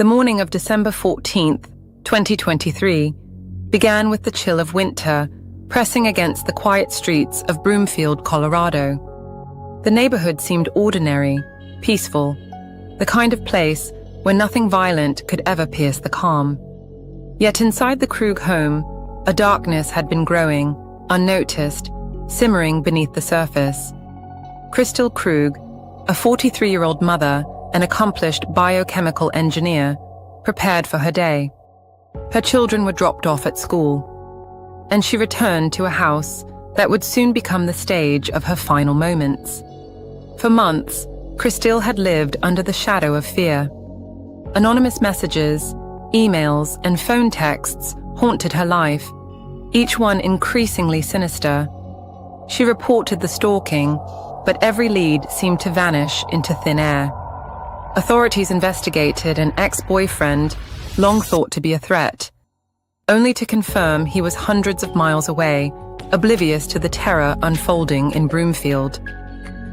The morning of December 14th, 2023, began with the chill of winter pressing against the quiet streets of Broomfield, Colorado. The neighborhood seemed ordinary, peaceful, the kind of place where nothing violent could ever pierce the calm. Yet inside the Krug home, a darkness had been growing, unnoticed, simmering beneath the surface. Crystal Krug, a 43-year-old mother and accomplished biochemical engineer, prepared for her day. Her children were dropped off at school, and she returned to a house that would soon become the stage of her final moments. For months, Crystal had lived under the shadow of fear. Anonymous messages, emails, and phone texts haunted her life, each one increasingly sinister. She reported the stalking, but every lead seemed to vanish into thin air. Authorities investigated an ex-boyfriend, long thought to be a threat, only to confirm he was hundreds of miles away, oblivious to the terror unfolding in Broomfield.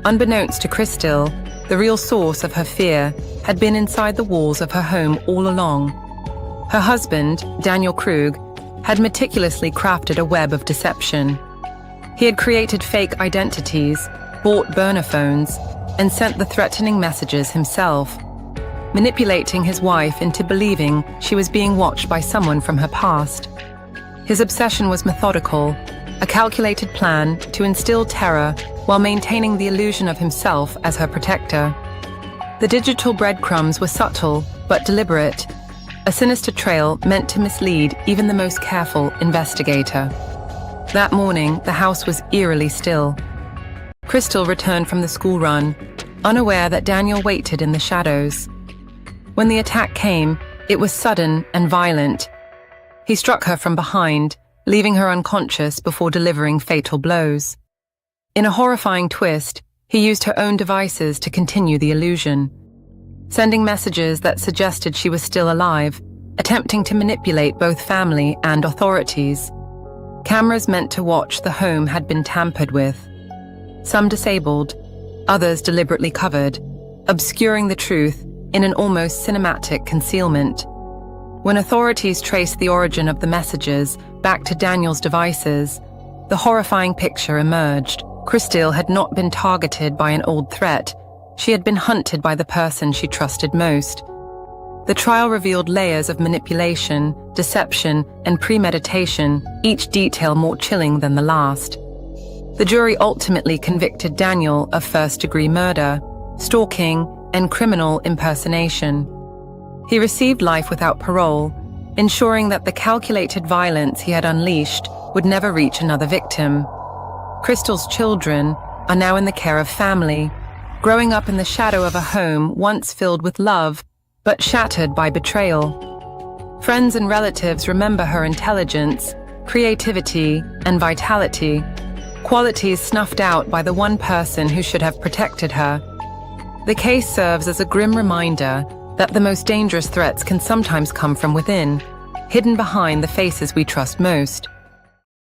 Unbeknownst to Crystal, the real source of her fear had been inside the walls of her home all along. Her husband, Daniel Krug, had meticulously crafted a web of deception. He had created fake identities, bought burner phones, and sent the threatening messages himself, manipulating his wife into believing she was being watched by someone from her past. His obsession was methodical, a calculated plan to instill terror while maintaining the illusion of himself as her protector. The digital breadcrumbs were subtle but deliberate, a sinister trail meant to mislead even the most careful investigator. That morning, the house was eerily still. Crystal returned from the school run, unaware that Daniel waited in the shadows. When the attack came, it was sudden and violent. He struck her from behind, leaving her unconscious before delivering fatal blows. In a horrifying twist, he used her own devices to continue the illusion, sending messages that suggested she was still alive, attempting to manipulate both family and authorities. Cameras meant to watch the home had been tampered with, some disabled, others deliberately covered, obscuring the truth in an almost cinematic concealment. When authorities traced the origin of the messages back to Daniel's devices, the horrifying picture emerged. Crystal had not been targeted by an old threat. She had been hunted by the person she trusted most. The trial revealed layers of manipulation, deception, and premeditation, each detail more chilling than the last. The jury ultimately convicted Daniel of first-degree murder, stalking, and criminal impersonation. He received life without parole, ensuring that the calculated violence he had unleashed would never reach another victim. Crystal's children are now in the care of family, growing up in the shadow of a home once filled with love, but shattered by betrayal. Friends and relatives remember her intelligence, creativity, and vitality, qualities snuffed out by the one person who should have protected her. The case serves as a grim reminder that the most dangerous threats can sometimes come from within, hidden behind the faces we trust most.